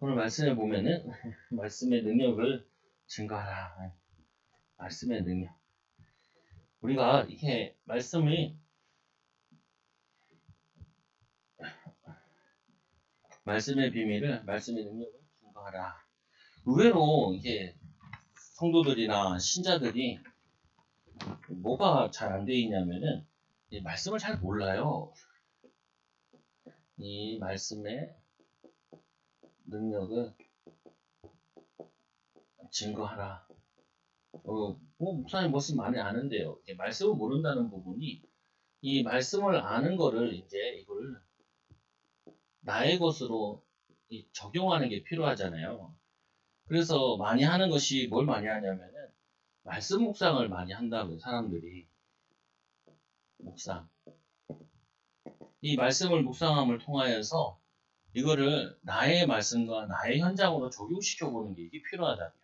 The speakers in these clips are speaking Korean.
오늘 말씀에 보면은 말씀의 능력을 증거하라. 말씀의 능력. 우리가 이렇게 말씀의 비밀을, 말씀의 능력을 증거하라. 의외로 이게 성도들이나 신자들이 뭐가 잘 안 돼 있냐면은 이 말씀을 잘 몰라요. 이 말씀의 능력을 증거하라. 목사님 무슨 많이 아는데요. 말씀을 모른다는 부분이 이 말씀을 아는 거를 이제 이걸 나의 것으로 적용하는 게 필요하잖아요. 그래서 많이 하는 것이 뭘 많이 하냐면은 말씀 묵상을 많이 한다고요. 사람들이 묵상. 이 말씀을 묵상함을 통하여서 이거를 나의 말씀과 나의 현장으로 적용시켜 보는 게 이게 필요하다고요.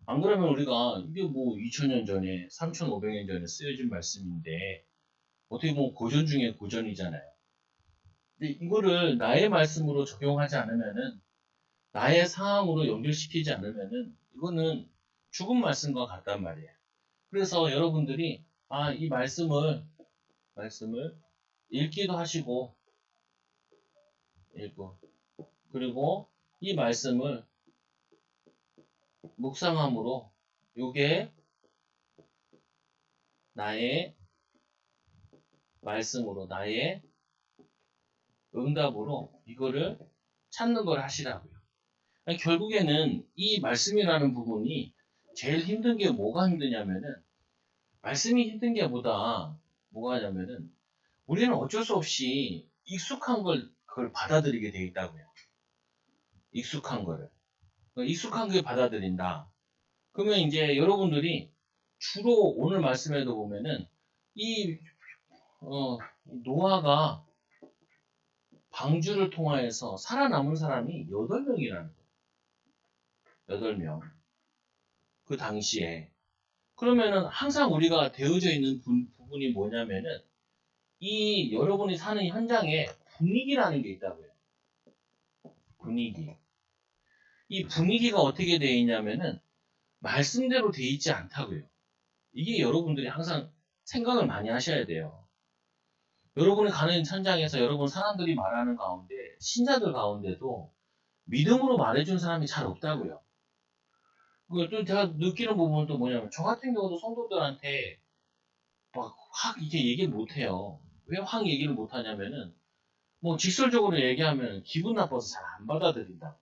안 그러면 우리가 이게 뭐 2000년 전에 3500년 전에 쓰여진 말씀인데 어떻게 보면 고전 중에 고전이잖아요. 근데 이거를 나의 말씀으로 적용하지 않으면은 나의 상황으로 연결시키지 않으면은 이거는 죽은 말씀과 같단 말이에요. 그래서 여러분들이 이 말씀을 읽기도 하시고 읽고 그리고 이 말씀을 묵상함으로 이게 나의 말씀으로 나의 응답으로 이거를 찾는 걸 하시라고요. 결국에는 이 말씀이라는 부분이 제일 힘든 게 뭐가 힘드냐면은 말씀이 힘든 게 뭐가 하냐면은 우리는 어쩔 수 없이 익숙한 그걸 받아들이게 돼 있다고요. 익숙한 거를. 익숙한 게 받아들인다. 그러면 이제 여러분들이 주로 오늘 말씀에도 보면은 이 노아가 방주를 통하여서 살아남은 사람이 8명이라는 거예요. 8명. 그 당시에. 그러면은 항상 우리가 되어져 있는 부분이 뭐냐면은 이 여러분이 사는 현장에 분위기라는 게 있다고요. 분위기. 이 분위기가 어떻게 되어 있냐면은 말씀대로 되어 있지 않다고요. 이게 여러분들이 항상 생각을 많이 하셔야 돼요. 여러분이 가는 현장에서 여러분 사람들이 말하는 가운데 신자들 가운데도 믿음으로 말해준 사람이 잘 없다고요. 또 제가 느끼는 부분은 또 뭐냐면 저 같은 경우도 성도들한테 막 확 이렇게 얘기를 못해요. 왜 확 얘기를 못하냐면은 뭐 직설적으로 얘기하면 기분 나빠서 잘 안 받아들인다.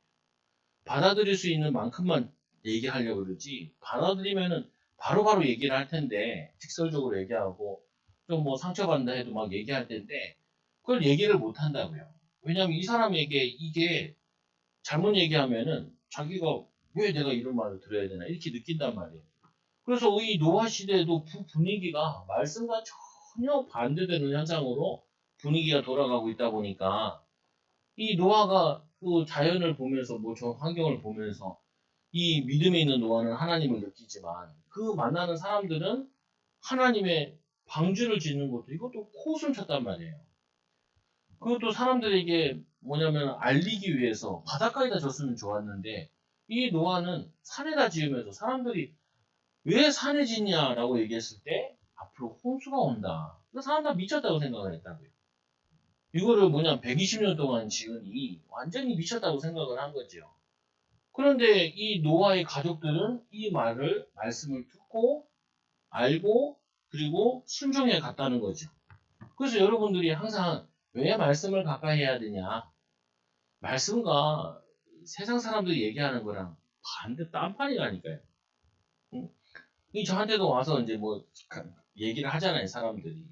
받아들일 수 있는 만큼만 얘기하려고 그러지 받아들이면은 바로바로 얘기를 할 텐데 직설적으로 얘기하고 좀 뭐 상처받는다 해도 막 얘기할 텐데 그걸 얘기를 못 한다고요. 왜냐면 이 사람에게 이게 잘못 얘기하면은 자기가 왜 내가 이런 말을 들어야 되나 이렇게 느낀단 말이에요. 그래서 이 노아 시대에도 분위기가 말씀과 전혀 반대되는 현상으로 분위기가 돌아가고 있다 보니까 이 노아가 그 자연을 보면서 뭐 저 환경을 보면서 이 믿음에 있는 노아는 하나님을 느끼지만 그 만나는 사람들은 하나님의 방주를 짓는 것도 이것도 코웃음 쳤단 말이에요. 그것도 사람들에게 뭐냐면 알리기 위해서 바닷가에다 졌으면 좋았는데 이 노아는 산에다 지으면서 사람들이 왜 산에 짓냐라고 얘기했을 때 앞으로 홍수가 온다. 그 사람 다 미쳤다고 생각을 했다고요. 이거를 120년 동안 지으니 완전히 미쳤다고 생각을 한 거죠. 그런데 이 노아의 가족들은 이 말씀을 듣고 알고 그리고 순종해 갔다는 거죠. 그래서 여러분들이 항상 왜 말씀을 가까이 해야 되냐? 말씀과 세상 사람들이 얘기하는 거랑 반대 딴판이라니까요. 이 저한테도 와서 이제 뭐 얘기를 하잖아요, 사람들이.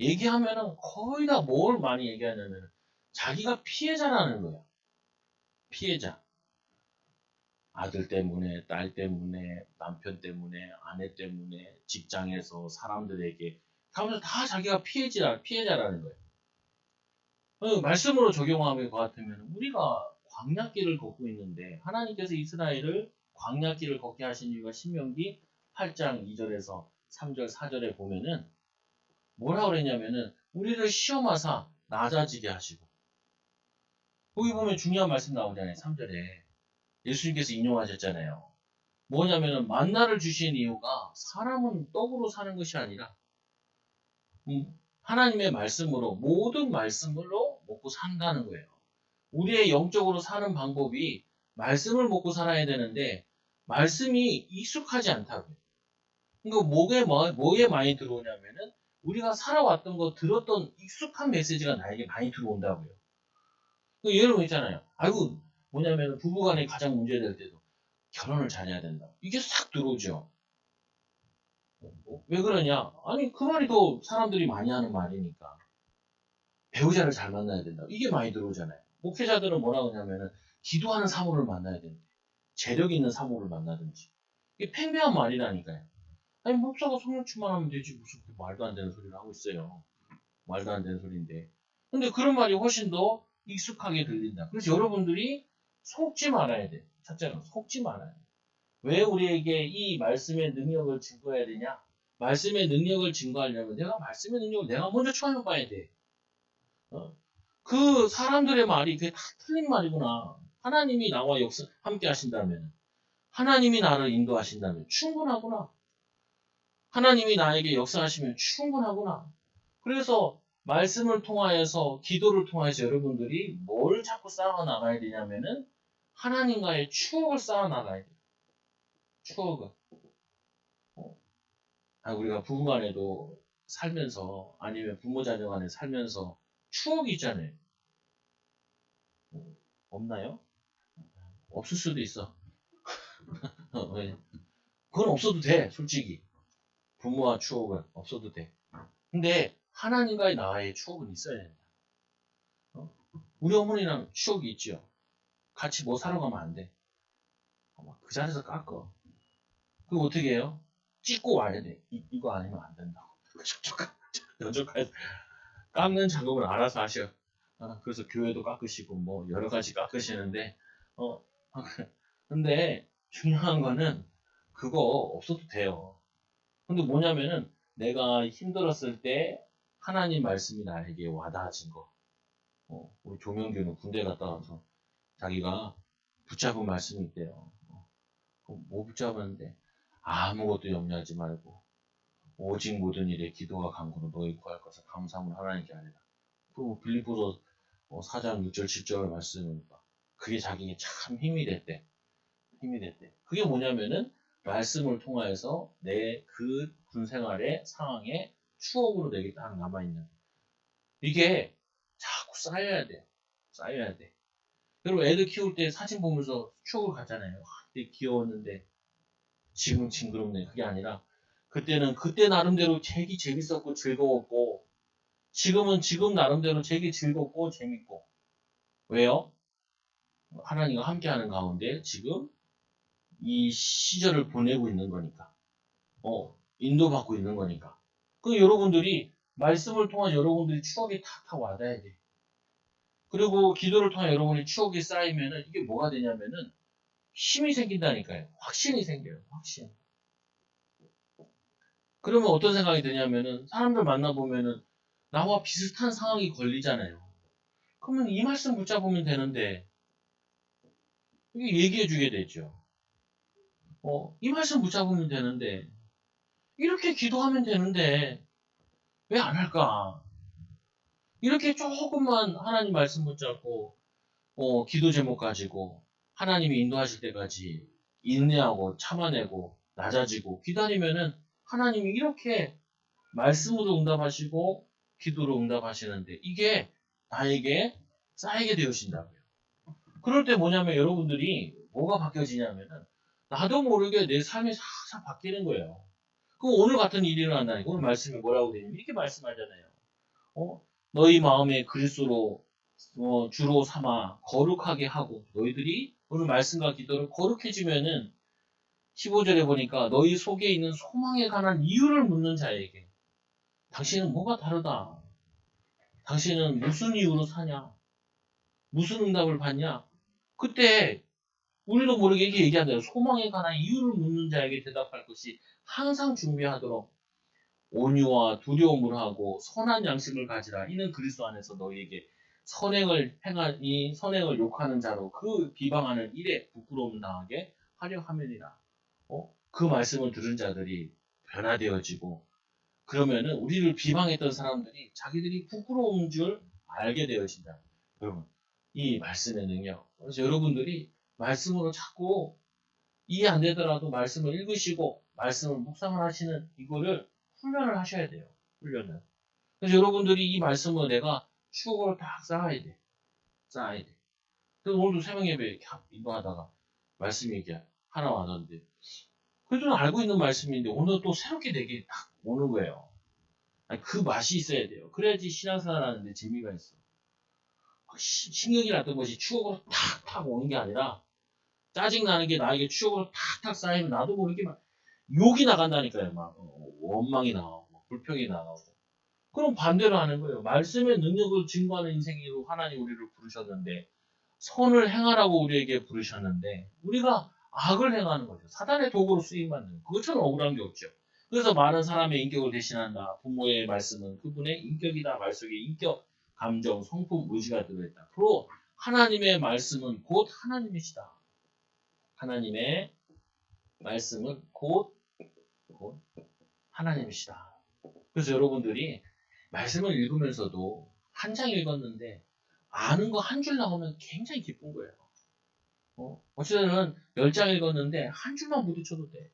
얘기하면은 거의 다 뭘 많이 얘기하냐면 자기가 피해자라는 거예요. 피해자. 아들 때문에, 딸 때문에, 남편 때문에, 아내 때문에, 직장에서 사람들에게 하면서 다 자기가 피해자라는 거예요. 말씀으로 적용하는 것 같으면 우리가 광야길을 걷고 있는데 하나님께서 이스라엘을 광야길을 걷게 하신 이유가 신명기 8장 2절에서 3절 4절에 보면은 뭐라 그랬냐면은 우리를 시험하사 낮아지게 하시고 거기 보면 중요한 말씀 나오잖아요. 3절에. 예수님께서 인용하셨잖아요. 뭐냐면은 만나를 주신 이유가 사람은 떡으로 사는 것이 아니라 하나님의 말씀으로 모든 말씀으로 먹고 산다는 거예요. 우리의 영적으로 사는 방법이 말씀을 먹고 살아야 되는데 말씀이 익숙하지 않다고요. 그러니까 뭐에 많이 들어오냐면은 우리가 살아왔던 거 들었던 익숙한 메시지가 나에게 많이 들어온다고요. 그 예를 있잖아요. 아이고 뭐냐면 부부간에 가장 문제될 때도 결혼을 잘해야 된다. 이게 싹 들어오죠. 왜 그러냐? 아니 그 말이 더 사람들이 많이 하는 말이니까. 배우자를 잘 만나야 된다. 이게 많이 들어오잖아요. 목회자들은 뭐라고 하냐면은 기도하는 사모를 만나야 되는데 재력 있는 사모를 만나든지. 이게 팽배한 말이라니까요. 아니 목사가 성령 충만하면 되지 무슨 말도 안 되는 소리를 하고 있어요. 말도 안 되는 소리인데. 근데 그런 말이 훨씬 더 익숙하게 들린다. 그래서 여러분들이 속지 말아야 돼. 첫째는 속지 말아야 돼. 왜 우리에게 이 말씀의 능력을 증거해야 되냐? 말씀의 능력을 증거하려면 내가 말씀의 능력을 내가 먼저 체험해봐야 돼. 어? 그 사람들의 말이 그게 다 틀린 말이구나. 하나님이 나와 함께 하신다면, 하나님이 나를 인도하신다면 충분하구나. 하나님이 나에게 역사하시면 충분하구나. 그래서 말씀을 통하여서 기도를 통해서 여러분들이 뭘 자꾸 쌓아 나가야 되냐면은 하나님과의 추억을 쌓아 나가야 돼요. 추억을. 우리가 부부간에도 살면서 아니면 부모 자녀 간에 살면서 추억이 있잖아요. 없나요? 없을 수도 있어. 왜? 그건 없어도 돼, 솔직히. 부모와 추억은 없어도 돼. 근데 하나님과의 나의 추억은 있어야 된다. 우리 어머니랑 추억이 있죠. 같이 뭐 사러 가면 안 돼. 그 자리에서 깎어. 그럼 어떻게 해요? 찍고 와야 돼. 이거 아니면 안 된다고. 여조카에서 깎는 작업을 알아서 하셔. 그래서 교회도 깎으시고 뭐 여러 가지 깎으시는데 어, 근데 중요한 거는 그거 없어도 돼요. 근데 뭐냐면은 내가 힘들었을 때 하나님 말씀이 나에게 와닿아진 거. 우리 조명규는 군대 갔다 와서 자기가 붙잡은 말씀이 있대요. 뭐 붙잡았는데 아무것도 염려하지 말고 오직 모든 일에 기도와 간구로 너희 구할 것을 감사함을 하나님께 하리라. 그 빌립보서 4장 6절 7절 말씀이니까 그게 자기에게 참 힘이 됐대. 힘이 됐대. 그게 뭐냐면은 말씀을 통하여서 내 그 군생활의 상황에 추억으로 내게 딱 남아있는 이게 자꾸 쌓여야 돼. 쌓여야 돼. 여러분 애들 키울 때 사진 보면서 추억을 가잖아요. 그때 귀여웠는데 지금 징그럽네. 그게 아니라 그때는 그때 나름대로 되게 재밌었고 즐거웠고 지금은 지금 나름대로 되게 즐겁고 재밌고 왜요? 하나님과 함께하는 가운데 지금 이 시절을 보내고 있는 거니까 인도받고 있는 거니까 그 여러분들이 말씀을 통한 여러분들이 추억이 탁탁 와닿아야 돼. 그리고 기도를 통해 여러분이 추억이 쌓이면은 이게 뭐가 되냐면은 힘이 생긴다니까요. 확신이 생겨요. 확신. 그러면 어떤 생각이 드냐면은 사람들 만나보면은 나와 비슷한 상황이 걸리잖아요. 그러면 이 말씀 붙잡으면 되는데 이게 얘기해 주게 되죠. 이 말씀 붙잡으면 되는데 이렇게 기도하면 되는데 왜 안 할까? 이렇게 조금만 하나님 말씀 붙잡고 기도 제목 가지고 하나님이 인도하실 때까지 인내하고 참아내고 낮아지고 기다리면은 하나님이 이렇게 말씀으로 응답하시고 기도로 응답하시는데 이게 나에게 쌓이게 되어진다고요. 그럴 때 뭐냐면 여러분들이 뭐가 바뀌어지냐면은 나도 모르게 내 삶이 싹싹 바뀌는 거예요. 그럼 오늘 같은 일이 일어난다니까 오늘 말씀이 뭐라고 되냐면 이렇게 말씀하잖아요. 어? 너희 마음에 그리스도로 주로 삼아 거룩하게 하고 너희들이 오늘 말씀과 기도를 거룩해지면은 15절에 보니까 너희 속에 있는 소망에 관한 이유를 묻는 자에게 당신은 뭐가 다르다. 당신은 무슨 이유로 사냐? 무슨 응답을 받냐? 그때 우리도 모르게 이렇게 얘기한대요. 소망에 관한 이유를 묻는 자에게 대답할 것이 항상 준비하도록 온유와 두려움을 하고 선한 양심을 가지라. 이는 그리스도 안에서 너희에게 선행을 욕하는 자로 그 비방하는 일에 부끄러움 당하게 하려 함이니라. 그 말씀을 들은 자들이 변화되어지고 그러면은 우리를 비방했던 사람들이 자기들이 부끄러운 줄 알게 되어진다. 여러분, 이 말씀의 능력. 그래서 여러분들이 말씀으로 자꾸 이해 안 되더라도 말씀을 읽으시고 말씀을 묵상을 하시는 이거를 훈련을 하셔야 돼요. 훈련을. 그래서 여러분들이 이 말씀을 내가 추억으로 딱 쌓아야 돼. 쌓아야 돼. 그래서 오늘도 새벽 예배 이렇게 인도하다가 말씀이 이렇게 하나 와던데 그래도 알고 있는 말씀인데 오늘 또 새롭게 되게 딱 오는 거예요. 아니, 그 맛이 있어야 돼요. 그래야지 신앙생활 하는데 재미가 있어. 신경이 났던 것이 추억으로 탁탁 오는 게 아니라 짜증나는 게 나에게 추억으로 탁탁 쌓이면 나도 모르게 막 욕이 나간다니까요. 막 원망이 나오고 불평이 나오고. 그럼 반대로 하는 거예요. 말씀의 능력을 증거하는 인생으로 하나님 우리를 부르셨는데 선을 행하라고 우리에게 부르셨는데 우리가 악을 행하는 거죠. 사단의 도구로 쓰임받는 그것처럼 억울한 게 없죠. 그래서 많은 사람의 인격을 대신한다. 부모의 말씀은 그분의 인격이다. 말 속에 인격, 감정, 성품, 의지가 들어있다. 그리고 하나님의 말씀은 곧 하나님이시다. 하나님의 말씀은 곧 하나님이시다. 그래서 여러분들이 말씀을 읽으면서도 한 장 읽었는데 아는 거 한 줄 나오면 굉장히 기쁜 거예요. 어쨌든 10장 읽었는데 한 줄만 부딪혀도 돼.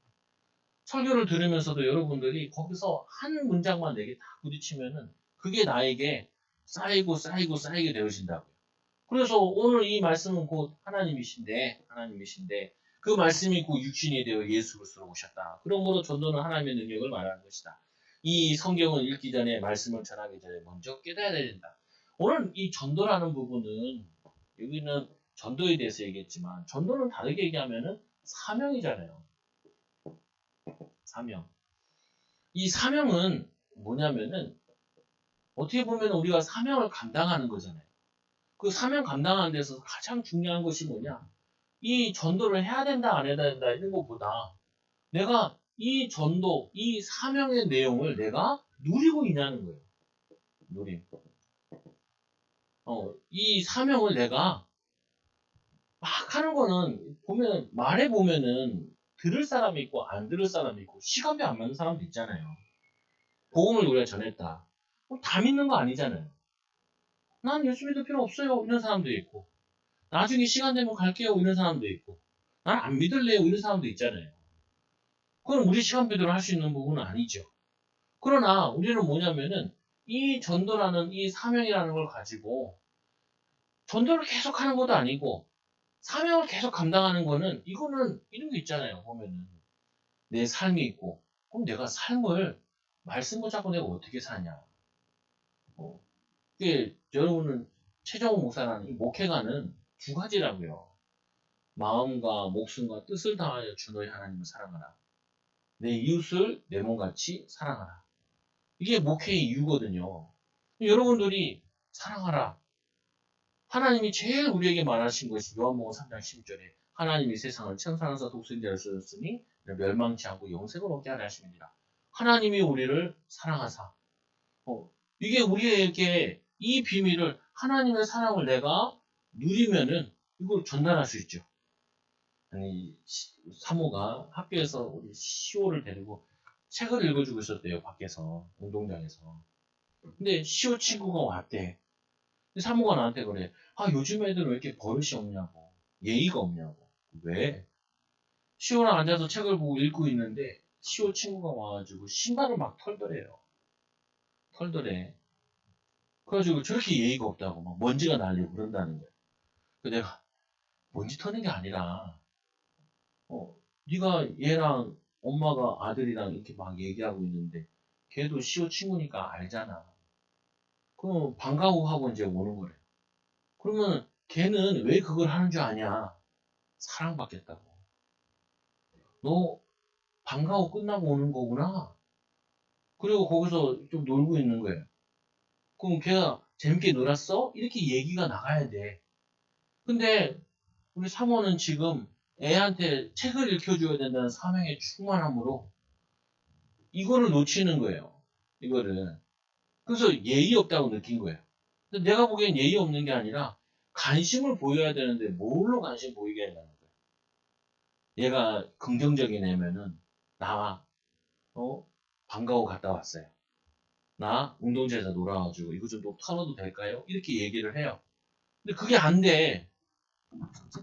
설교를 들으면서도 여러분들이 거기서 한 문장만 내게 다 부딪히면은 그게 나에게 쌓이게 되어진다고요. 그래서 오늘 이 말씀은 곧 하나님이신데 그 말씀이 곧 육신이 되어 예수 그리스도로 오셨다. 그러므로 전도는 하나님의 능력을 말하는 것이다. 이 성경을 읽기 전에 말씀을 전하기 전에 먼저 깨달아야 된다. 오늘 이 전도라는 부분은 여기는 전도에 대해서 얘기했지만 전도는 다르게 얘기하면은 사명이잖아요. 사명. 이 사명은 뭐냐면은 어떻게 보면 우리가 사명을 감당하는 거잖아요. 그 사명 감당하는 데서 가장 중요한 것이 뭐냐? 이 전도를 해야 된다 안 해야 된다 이런 것보다 내가 이 전도, 이 사명의 내용을 내가 누리고 있냐는 거예요. 누림. 이 사명을 내가 막 하는 거는 말해 보면은 들을 사람이 있고 안 들을 사람이 있고 시간표 안 맞는 사람도 있잖아요. 복음을 우리가 전했다. 다 믿는 거 아니잖아요. 난 예수 믿을 필요 없어요. 이런 사람도 있고 나중에 시간 되면 갈게요. 이런 사람도 있고 난 안 믿을래요. 이런 사람도 있잖아요. 그건 우리 시간표대로 할 수 있는 부분은 아니죠. 그러나 우리는 뭐냐면은 이 전도라는 이 사명이라는 걸 가지고 전도를 계속 하는 것도 아니고 사명을 계속 감당하는 거는 이거는 이런 게 있잖아요. 보면은 내 삶이 있고 그럼 내가 삶을 말씀 붙잡고 내가 어떻게 사냐. 이게 여러분은 최정호 목사라는 이 목회가는 두 가지라고요. 마음과 목숨과 뜻을 다하여 주 너희 하나님을 사랑하라. 내 이웃을 내 몸같이 사랑하라. 이게 목회의 이유거든요. 여러분들이 사랑하라. 하나님이 제일 우리에게 말하신 것이 요한복음 3장 12절에 하나님이 세상을 천사하사 독생자를 쓰셨으니 멸망치 않고 영생을 얻게 하려 하심이니라. 하나님이 우리를 사랑하사. 이게 우리에게 이 비밀을 하나님의 사랑을 내가 누리면은 이걸 전달할 수 있죠. 아니 사모가 학교에서 우리 시호를 데리고 책을 읽어주고 있었대요. 밖에서 운동장에서. 근데 시호 친구가 왔대. 사모가 나한테 그래. 요즘 애들은 왜 이렇게 버릇이 없냐고. 예의가 없냐고. 왜? 시호랑 앉아서 책을 보고 읽고 있는데 시호 친구가 와가지고 신발을 막 털더래요. 털더래. 그래가지고 저렇게 예의가 없다고 막 먼지가 날리고 그런다는 거야. 그래서 내가 먼지 터는 게 아니라 네가 얘랑 엄마가 아들이랑 이렇게 막 얘기하고 있는데 걔도 시호 친구니까 알잖아. 그럼 반가워 하고 이제 오는 거래. 그러면 걔는 왜 그걸 하는 줄 아냐? 사랑받겠다고. 너 방과후 끝나고 오는 거구나. 그리고 거기서 좀 놀고 있는 거예요. 그럼 걔가 재밌게 놀았어? 이렇게 얘기가 나가야 돼. 근데 우리 사모는 지금 애한테 책을 읽혀줘야 된다는 사명의 충만함으로 이거를 놓치는 거예요. 이거를. 그래서 예의 없다고 느낀 거예요. 근데 내가 보기엔 예의 없는 게 아니라 관심을 보여야 되는데 뭘로 관심 보이게 하냐는 거야. 얘가 긍정적인 애면은 나 방과후 갔다 왔어요. 나 운동장에서 놀아가지고 이거 좀 털어도 될까요? 이렇게 얘기를 해요. 근데 그게 안 돼.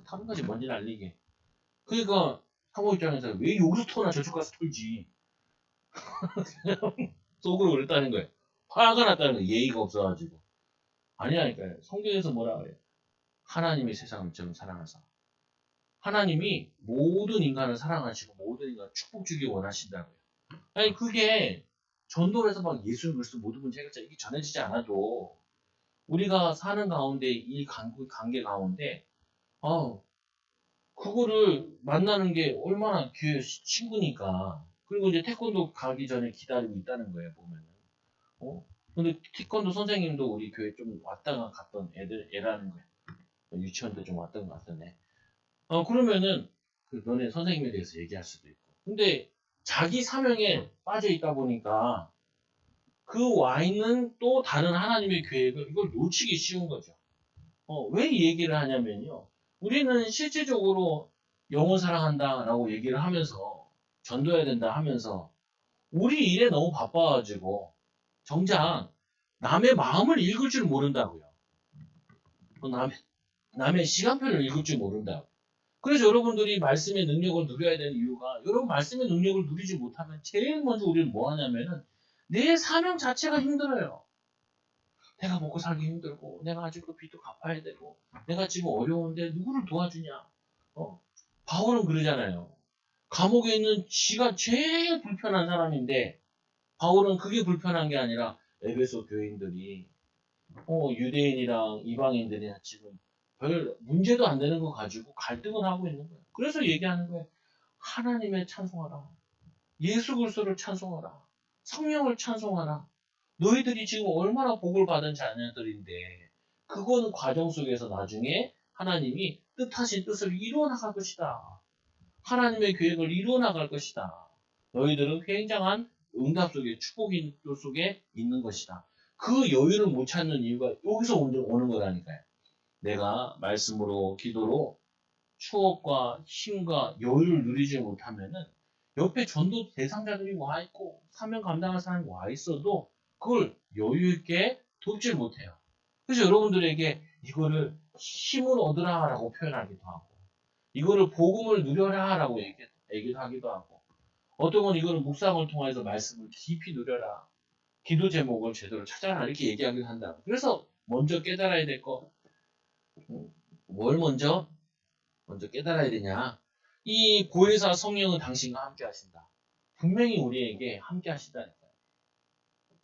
타는 거지 먼지 날리게. 그러니까 상호 입장에서 왜 여기서 터나 저쪽 가서 털지. 속으로 그랬다는 거예요. 화가 났다는 거예요. 예의가 없어가지고. 아니라니까요. 성경에서 뭐라 그래요? 하나님이 세상을 처럼 사랑하사. 하나님이 모든 인간을 사랑하시고 모든 인간을 축복 주기 원하신다고요. 아니 그게 전도에서 막 예수 그리스도 모든 분 해결자 이게 전해지지 않아도 우리가 사는 가운데 이 관계 가운데 그거를 만나는 게 얼마나 친구니까. 그리고 이제 태권도 가기 전에 기다리고 있다는 거예요, 보면은. 근데 태권도 선생님도 우리 교회 좀 왔다가 갔던 애라는 거예요. 유치원 때 좀 왔던 것 같던데. 그러면은, 너네 선생님에 대해서 얘기할 수도 있고. 근데 자기 사명에 빠져 있다 보니까 그 와 있는 또 다른 하나님의 계획을 이걸 놓치기 쉬운 거죠. 왜 이 얘기를 하냐면요. 우리는 실질적으로 영혼 사랑한다라고 얘기를 하면서 전도해야 된다 하면서 우리 일에 너무 바빠가지고 정작 남의 마음을 읽을 줄 모른다고요. 남의 시간표를 읽을 줄 모른다고. 그래서 여러분들이 말씀의 능력을 누려야 되는 이유가 여러분 말씀의 능력을 누리지 못하면 제일 먼저 우리는 뭐 하냐면은 내 사명 자체가 힘들어요. 내가 먹고 살기 힘들고 내가 아직도 빚도 갚아야 되고 내가 지금 어려운데 누구를 도와주냐. 바울은 그러잖아요. 감옥에 있는 지가 제일 불편한 사람인데 바울은 그게 불편한 게 아니라 에베소 교인들이 유대인이랑 이방인들이랑 지금 별 문제도 안 되는 거 가지고 갈등을 하고 있는 거예요. 그래서 얘기하는 거예요. 하나님의 찬송하라. 예수 그리스도를 찬송하라. 성령을 찬송하라. 너희들이 지금 얼마나 복을 받은 자녀들인데 그거는 과정 속에서 나중에 하나님이 뜻하신 뜻을 이루어 나갈 것이다. 하나님의 계획을 이루어 나갈 것이다. 너희들은 굉장한 응답 속에 축복인 속에 있는 것이다. 그 여유를 못 찾는 이유가 여기서 오는 거라니까요. 내가 말씀으로 기도로 추억과 힘과 여유를 누리지 못하면은 옆에 전도 대상자들이 와 있고 사명 감당할 사람이 와 있어도 그걸 여유 있게 돕질 못해요. 그래서 여러분들에게 이거를 힘을 얻으라라고 표현하기도 하고 이거를 복음을 누려라라고 얘기도 하기도 하고 어떤 건 이거를 묵상을 통해서 말씀을 깊이 누려라. 기도 제목을 제대로 찾아라 이렇게 얘기하기도 한다. 그래서 먼저 깨달아야 될 거, 뭘 먼저 깨달아야 되냐? 이 보혜사 성령은 당신과 함께 하신다. 분명히 우리에게 함께 하시다니까요.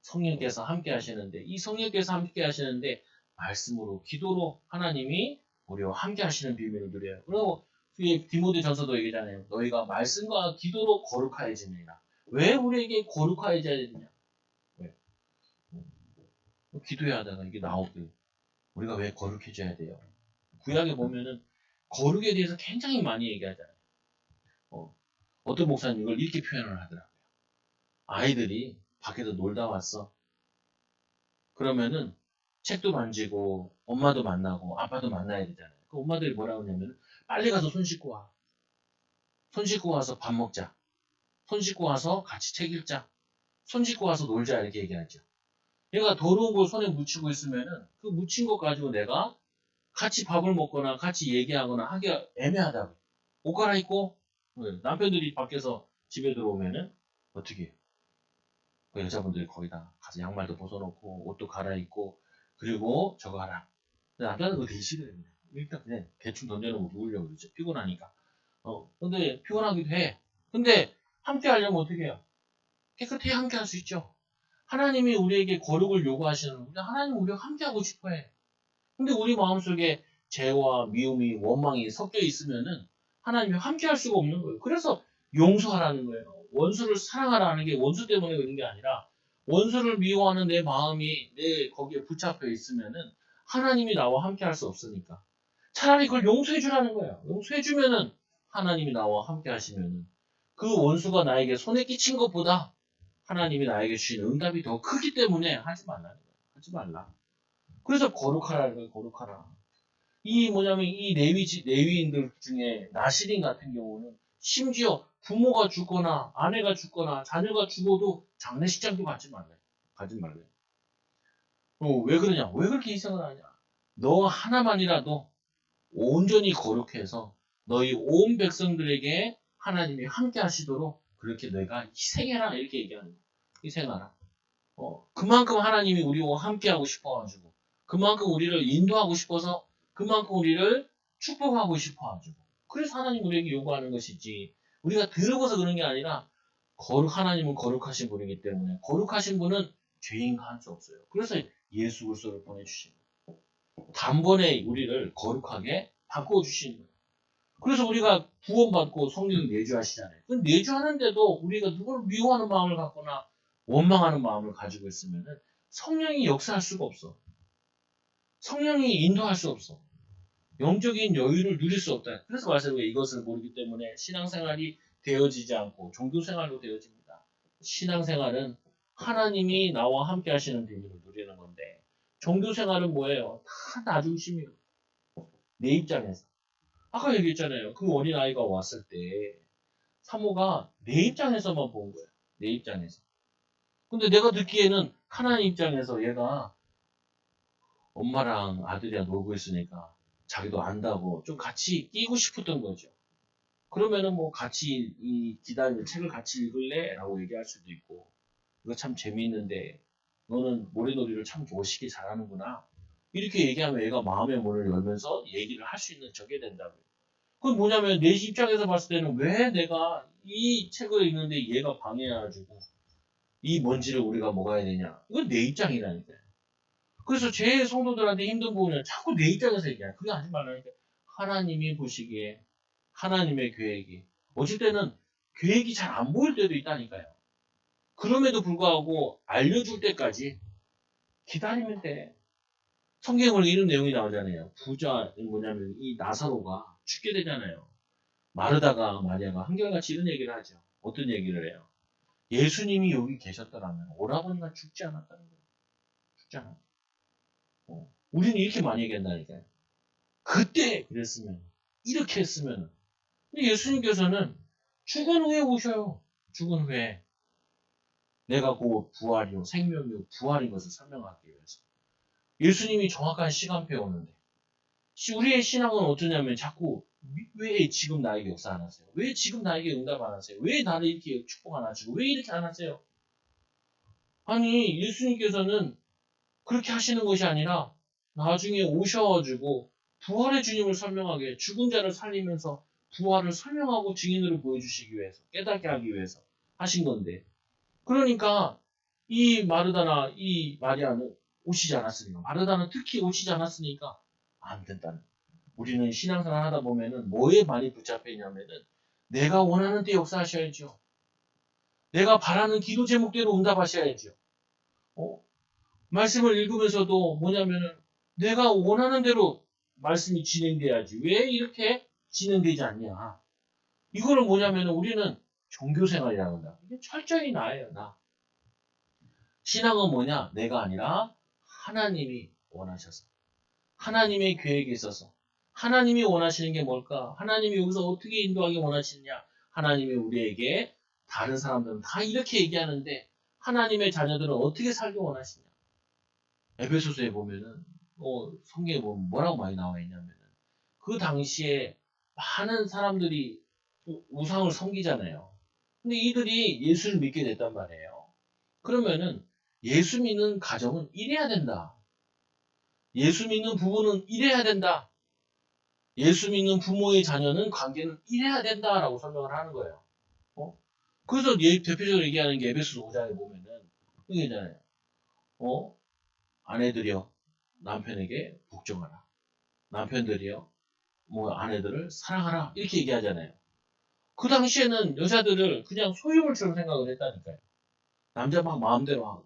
성령께서 함께 하시는데 이 성령께서 함께 하시는데 말씀으로 기도로 하나님이 우리와 함께 하시는 비밀을 누려요. 그리고 디모데 전서도 얘기잖아요. 너희가 말씀과 기도로 거룩하여지느니라. 왜 우리에게 거룩하여져야 되느냐? 왜? 기도해야 하다가 이게 나오고 우리가 왜 거룩해져야 돼요? 구약에 보면은 거룩에 대해서 굉장히 많이 얘기하잖아요. 어떤 목사님 이걸 이렇게 표현을 하더라고요. 아이들이 밖에서 놀다 왔어. 그러면은 책도 만지고 엄마도 만나고 아빠도 만나야 되잖아요. 그 엄마들이 뭐라고 하냐면 빨리 가서 손 씻고 와. 손 씻고 와서 밥 먹자. 손 씻고 와서 같이 책 읽자. 손 씻고 와서 놀자 이렇게 얘기하죠. 얘가 더러운 걸 손에 묻히고 있으면은 그 묻힌 것 가지고 내가 같이 밥을 먹거나 같이 얘기하거나 하기가 애매하다고. 옷 갈아입고 남편들이 밖에서 집에 들어오면은 어떻게 해요? 그 여자분들이 거기다 가서 양말도 벗어놓고 옷도 갈아입고 그리고 저거 하라. 근데 남자는 그거 되게 싫어요. 일단 그냥 대충 던져놓고 누우려고 그러죠. 피곤하니까. 근데 피곤하기도 해. 근데 함께 하려면 어떻게 해요? 깨끗이 함께 할 수 있죠. 하나님이 우리에게 거룩을 요구하시는 우리 하나님 우리가 함께 하고 싶어 해. 근데 우리 마음속에 죄와 미움이 원망이 섞여 있으면은 하나님이 함께 할 수가 없는 거예요. 그래서 용서하라는 거예요. 원수를 사랑하라는 게 원수 때문에 그런 게 아니라 원수를 미워하는 내 마음이 내 거기에 붙잡혀 있으면은 하나님이 나와 함께 할 수 없으니까. 차라리 그걸 용서해 주라는 거예요. 용서해 주면은 하나님이 나와 함께 하시면은 그 원수가 나에게 손에 끼친 것보다 하나님이 나에게 주신 응답이 더 크기 때문에 하지 말라는 거예요. 하지 말라. 그래서 거룩하라는 거예요. 거룩하라. 이 뭐냐면 이 레위인들 중에 나시린 같은 경우는 심지어 부모가 죽거나 아내가 죽거나 자녀가 죽어도 장례식장도 가지 말래. 가지 말래. 왜 그러냐? 왜 그렇게 희생을 하냐? 너 하나만이라도 온전히 거룩해서 너희 온 백성들에게 하나님이 함께 하시도록 그렇게 너희가 희생해라. 이렇게 얘기하는 거야. 희생하라. 그만큼 하나님이 우리와 함께하고 싶어가지고, 그만큼 우리를 인도하고 싶어서, 그만큼 우리를 축복하고 싶어가지고. 그래서 하나님 우리에게 요구하는 것이지, 우리가 더러워서 그런 게 아니라, 하나님은 거룩하신 분이기 때문에, 거룩하신 분은 죄인과 할 수 없어요. 그래서 예수 그리스도를 보내주신 거예요. 단번에 우리를 거룩하게 바꿔주신 거예요. 그래서 우리가 구원받고 성령 내주하시잖아요. 그 내주하는데도 우리가 누구를 미워하는 마음을 갖거나 원망하는 마음을 가지고 있으면 성령이 역사할 수가 없어. 성령이 인도할 수 없어. 영적인 여유를 누릴 수 없다. 그래서 말씀을 이것을 모르기 때문에 신앙생활이 되어지지 않고 종교생활로 되어집니다. 신앙생활은 하나님이 나와 함께 하시는 비밀을 누리는 건데 종교생활은 뭐예요? 다 나 중심이에요. 내 입장에서. 아까 얘기했잖아요. 그 어린아이가 왔을 때 사모가 내 입장에서만 본 거예요. 내 입장에서. 근데 내가 듣기에는 하나님 입장에서 얘가 엄마랑 아들이랑 놀고 있으니까 자기도 안다고 좀 같이 끼고 싶었던 거죠. 그러면은 뭐 같이 책을 같이 읽을래? 라고 얘기할 수도 있고 이거 참 재미있는데 너는 모래놀이를 참 멋있게 잘하는구나. 이렇게 얘기하면 얘가 마음의 문을 열면서 얘기를 할 수 있는 적이 된다고요. 그건 뭐냐면 내 입장에서 봤을 때는 왜 내가 이 책을 읽는데 얘가 방해해가지고 이 먼지를 우리가 먹어야 되냐. 이건 내 입장이라니까요. 그래서 제 성도들한테 힘든 부분은 자꾸 내 입장에서 얘기해요. 그게 하지 말라니까. 하나님이 보시기에 하나님의 계획이 어쩔 때는 계획이 잘 안 보일 때도 있다니까요. 그럼에도 불구하고 알려줄 때까지 기다리면 돼. 성경을 이런 내용이 나오잖아요. 부자 뭐냐면 이 나사로가 죽게 되잖아요. 마르다가 마리아가 한결같이 이런 얘기를 하죠. 어떤 얘기를 해요? 예수님이 여기 계셨더라면 오라버니가 죽지 않았다는 거예요. 죽지 않았다. 우리는 이렇게 많이 얘기한다니까요. 그때 그랬으면 이렇게 했으면 예수님께서는 죽은 후에 오셔요. 죽은 후에 내가 곧 부활이요 생명이요 부활인 것을 설명하기 위해서 예수님이 정확한 시간표에 오는데 우리의 신앙은 어떠냐면 자꾸 왜 지금 나에게 역사 안 하세요? 왜 지금 나에게 응답 안 하세요? 왜 나를 이렇게 축복 안 하시고 왜 이렇게 안 하세요? 아니 예수님께서는 그렇게 하시는 것이 아니라 나중에 오셔가지고 부활의 주님을 설명하게 죽은 자를 살리면서 부활을 설명하고 증인으로 보여주시기 위해서 깨닫게 하기 위해서 하신 건데 그러니까 이 마르다나 이 마리아는 오시지 않았으니까 마르다는 특히 오시지 않았으니까 안 된다는 우리는 신앙생활 하다 보면은 뭐에 많이 붙잡혀 있냐면은 내가 원하는 때 역사하셔야죠. 내가 바라는 기도 제목대로 응답하셔야죠. 어? 말씀을 읽으면서도 뭐냐면은 내가 원하는 대로 말씀이 진행돼야지. 왜 이렇게 진행되지 않냐. 이거는 뭐냐면은 우리는 종교생활이라고 한다. 이게 철저히 나예요, 나. 신앙은 뭐냐? 내가 아니라 하나님이 원하셔서. 하나님의 계획에 있어서. 하나님이 원하시는 게 뭘까? 하나님이 여기서 어떻게 인도하기 원하시느냐? 하나님이 우리에게 다른 사람들은 다 이렇게 얘기하는데 하나님의 자녀들은 어떻게 살기 원하시냐? 에베소서에 보면은 성경에 보면 뭐라고 많이 나와 있냐면은 그 당시에 많은 사람들이 우상을 섬기잖아요. 근데 이들이 예수를 믿게 됐단 말이에요. 그러면은 예수 믿는 가정은 이래야 된다. 예수 믿는 부부는 이래야 된다. 예수 믿는 부모의 자녀는 관계는 이래야 된다라고 설명을 하는 거예요. 그래서 대표적으로 얘기하는 게 에베소서 5장에 보면은 그게잖아요. 아내들이여 남편에게 복종하라. 남편들이여 뭐 아내들을 사랑하라. 이렇게 얘기하잖아요. 그 당시에는 여자들을 그냥 소유물처럼 생각을 했다니까요. 남자 막 마음대로 하고.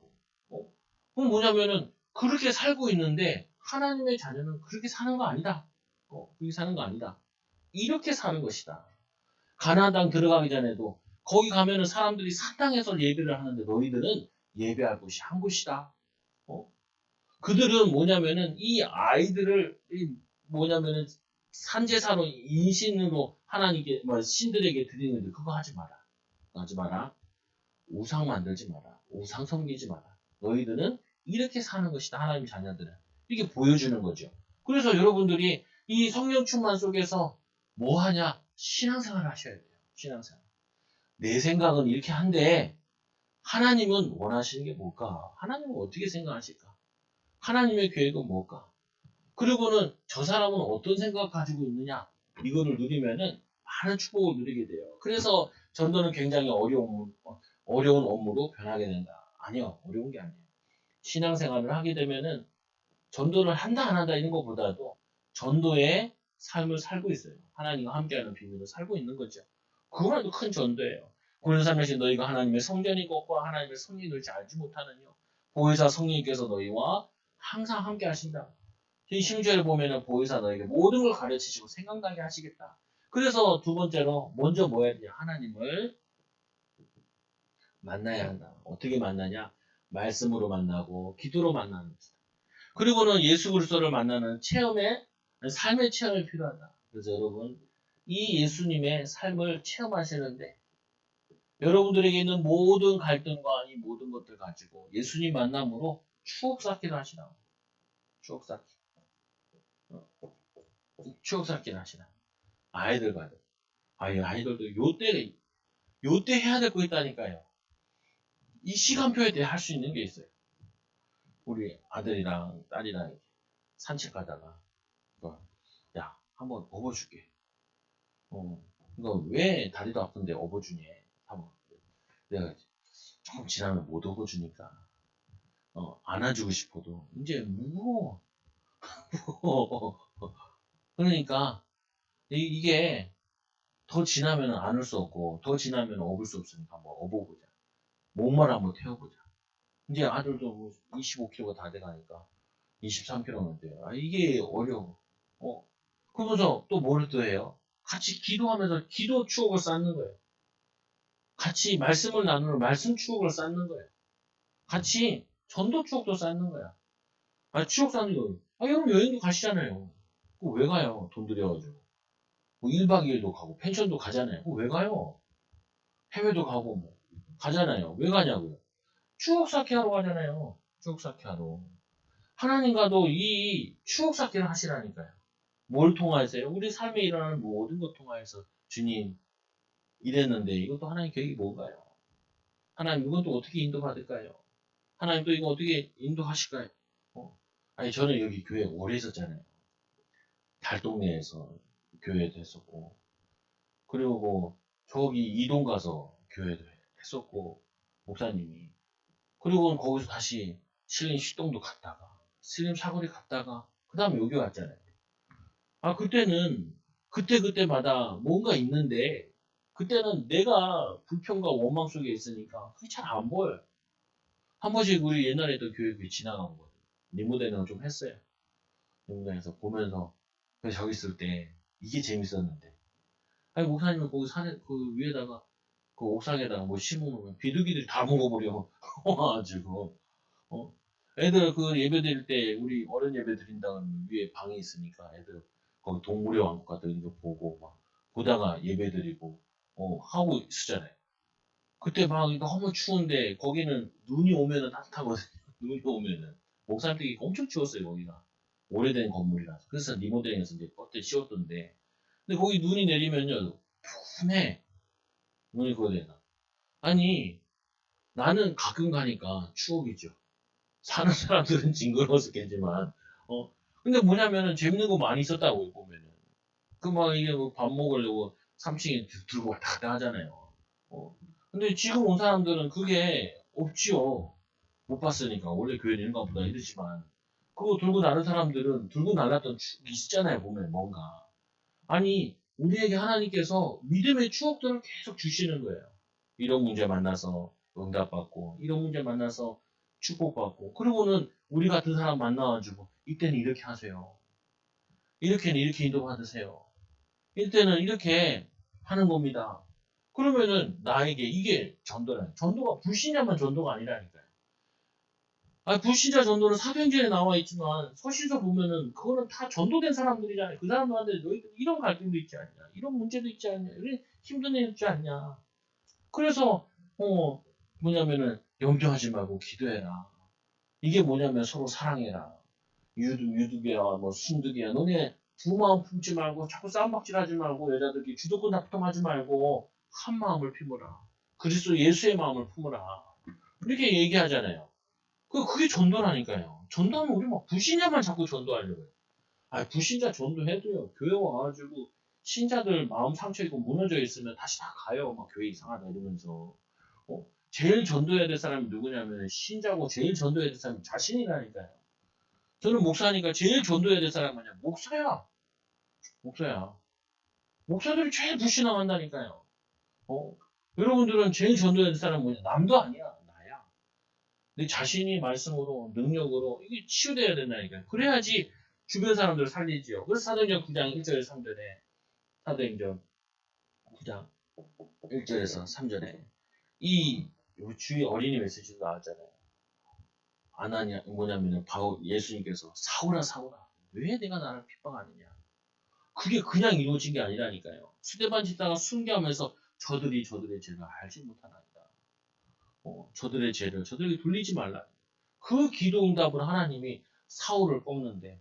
그럼 뭐냐면은 그렇게 살고 있는데 하나님의 자녀는 그렇게 사는 거 아니다. 그렇게 사는 거 아니다. 이렇게 사는 것이다. 가나안 땅 들어가기 전에도 거기 가면은 사람들이 산당에서 예배를 하는데 너희들은 예배할 곳이 한 곳이다. 그들은 뭐냐면은 이 아이들을 뭐냐면은 산제사로 인신으로 하나님께 뭐 신들에게 드리는데 그거 하지 마라. 하지 마라. 우상 만들지 마라. 우상 섬기지 마라. 너희들은 이렇게 사는 것이다. 하나님 자녀들은. 이렇게 보여주는 거죠. 그래서 여러분들이 이 성령 충만 속에서 뭐 하냐? 신앙생활을 하셔야 돼요. 신앙생활. 내 생각은 이렇게 한데 하나님은 원하시는 게 뭘까? 하나님은 어떻게 생각하실까? 하나님의 계획은 뭘까? 그리고는 저 사람은 어떤 생각 가지고 있느냐? 이거를 누리면은 많은 축복을 누리게 돼요. 그래서 전도는 굉장히 어려운 업무로 변하게 된다. 아니요. 어려운 게 아니에요. 신앙생활을 하게 되면은 전도를 한다 안 한다 이런 것보다도 전도의 삶을 살고 있어요. 하나님과 함께하는 비밀을 살고 있는 거죠. 그거라도 큰 전도예요. 고린도 3장에서 너희가 하나님의 성전인 것과 하나님의 성령을 알지 못하느뇨. 보혜사 성령님께서 너희와 항상 함께 하신다. 이 심지어를 보면은 보혜사 너에게 모든 걸 가르치시고 생각나게 하시겠다. 그래서 두 번째로 먼저 뭐 해야 되냐? 하나님을 만나야 한다. 어떻게 만나냐? 말씀으로 만나고 기도로 만나는 거다. 그리고는 예수 그리스도를 만나는 삶의 체험이 필요하다. 그래서 여러분 이 예수님의 삶을 체험하시는데 여러분들에게 있는 모든 갈등과 이 모든 것들 가지고 예수님 만남으로 추억 쌓기를 하시라. 추억 쌓기. 추억 쌓기를 하시라. 아이들과도. 아이들도 요때 해야 될 거 있다니까요. 이 시간표에 대해 할 수 있는 게 있어요. 우리 아들이랑 딸이랑 산책 가다가, 야, 한번 업어줄게. 이거 왜 다리도 아픈데 업어주니? 한번. 내가 조금 지나면 못 업어주니까, 안아주고 싶어도, 이제 무거워. 그러니까, 이게 더 지나면 안을 수 없고, 더 지나면 업을 수 없으니까 한번 업어보자. 몸만 한번 태워보자. 이제 아들도 뭐 25kg가 다 돼가니까 23kg면 돼요. 이게 어려워. 그러면서 또 뭘 또 해요? 같이 기도하면서 기도 추억을 쌓는 거예요. 같이 말씀을 나누는 말씀 추억을 쌓는 거예요. 같이 전도 추억도 쌓는 거야. 추억 쌓는 거. 여러분 여행도 가시잖아요. 그거 왜 가요? 돈 들여가지고. 뭐 1박 2일도 가고 펜션도 가잖아요. 그거 왜 가요? 해외도 가고 뭐 가잖아요. 왜 가냐고요? 추억 쌓기 하러 가잖아요. 추억 쌓기 하러. 하나님과도 이 추억 쌓기를 하시라니까요. 뭘 통하세요? 우리 삶에 일어나는 모든 것 통하여서 주님 이랬는데 이것도 하나님 계획이 뭔가요? 하나님 이건 또 어떻게 인도받을까요? 하나님 또 이거 어떻게 인도하실까요? 저는 여기 교회 오래 있었잖아요. 달동네에서 교회도 했었고 그리고 뭐 저기 이동 가서 교회도 했었고 목사님이 그리고 거기서 다시 신림 시동도 갔다가 신림 사거리 갔다가 그 다음에 여기 왔잖아요. 그때는 그때마다 뭔가 있는데 그때는 내가 불평과 원망 속에 있으니까 그게 잘 안 보여요. 한 번씩 우리 옛날에 있던 교회 지나간 거거든요. 리모델링을 좀 했어요. 리모델링에서 보면서 그래서 저기 있을 때 이게 재밌었는데 목사님은 거기 산에 그 위에다가 그 옥상에다가 뭐 심어놓으면 비둘기들이 다 먹어버려 와가지고 애들 그 예배 드릴 때 우리 어른 예배 드린다는 위에 방이 있으니까 애들 거기 동물의 왕국 같은 거 보고 막 보다가 예배 드리고 하고 있었잖아요. 그때 막 너무 추운데 거기는 눈이 오면은 따뜻하거든요. 눈이 오면은 목사님 댁이 엄청 추웠어요 거기가 오래된 건물이라서 그래서 리모델링해서 이제 껍질 씌웠던데 근데 거기 눈이 내리면요 푸네 눈이 그거되나 아니 나는 가끔 가니까 추억이죠. 사는 사람들은 징그러워서 괜지만, 근데 뭐냐면은 재밌는 거 많이 있었다고, 보면은. 그 막 이게 뭐 밥 먹으려고 3층에 들고 왔다 갔다 하잖아요. 근데 지금 온 사람들은 그게 없지요. 못 봤으니까. 원래 교회는 이런가 보다 이러지만. 그거 들고 나는 사람들은 들고 날랐던 추억이 있잖아요, 보면 뭔가. 아니, 우리에게 하나님께서 믿음의 추억들을 계속 주시는 거예요. 이런 문제 만나서 응답받고, 이런 문제 만나서 축복받고, 그리고는 우리 같은 사람 만나가지고, 이때는 이렇게 하세요. 이렇게는 이렇게 인도받으세요. 이때는 이렇게 하는 겁니다. 그러면은 나에게 이게 전도라는, 전도가 불신자만 전도가 아니라니까요. 불신자 전도는 사도행전에 나와 있지만 서신서 보면은 그거는 다 전도된 사람들이잖아요. 그 사람들한테 너희들 이런 갈등도 있지 않냐, 이런 문제도 있지 않냐, 이런 힘든 일 있지 않냐. 그래서 뭐냐면은 염려하지 말고 기도해라. 이게 뭐냐면 서로 사랑해라. 유두개야, 뭐 순두개야. 너네 두 마음 품지 말고 자꾸 싸움박질하지 말고 여자들끼리 주도권 다툼하지 말고 한 마음을 품어라. 그리스도 예수의 마음을 품어라. 이렇게 얘기하잖아요. 그게 전도라니까요. 전도하면 우리 막 불신자만 자꾸 전도하려고 해요. 불신자 전도해도요. 교회 와가지고 신자들 마음 상처 있고 무너져 있으면 다시 다 가요. 막 교회 이상하다 이러면서. 제일 전도해야 될 사람이 누구냐면 신자고 제일 전도해야 될 사람이 자신이라니까요. 저는 목사니까 제일 전도해야 될 사람은 뭐냐? 목사야. 목사야. 목사들이 제일 불신앙한다니까요. 어? 여러분들은 제일 전도해야 될 사람은 뭐냐? 남도 아니야. 나야. 내 자신이 말씀으로, 능력으로, 이게 치유돼야 된다니까요. 그래야지 주변 사람들을 살리지요. 그래서 사도행전 9장 1절에서 3절에, 사도행전 9장 1절에서 3절에, 이 주의 어린이 메시지도 나왔잖아요. 아나니아, 뭐냐면은, 바로 예수님께서 사울아, 사울아, 왜 내가 나를 핍박하느냐? 그게 그냥 이루어진 게 아니라니까요. 스데반 집사가 순교하면서 저들이 저들의 죄를 알지 못하나이다. 저들의 죄를 저들에게 돌리지 말라. 그 기도 응답을 하나님이 사울을 뽑는데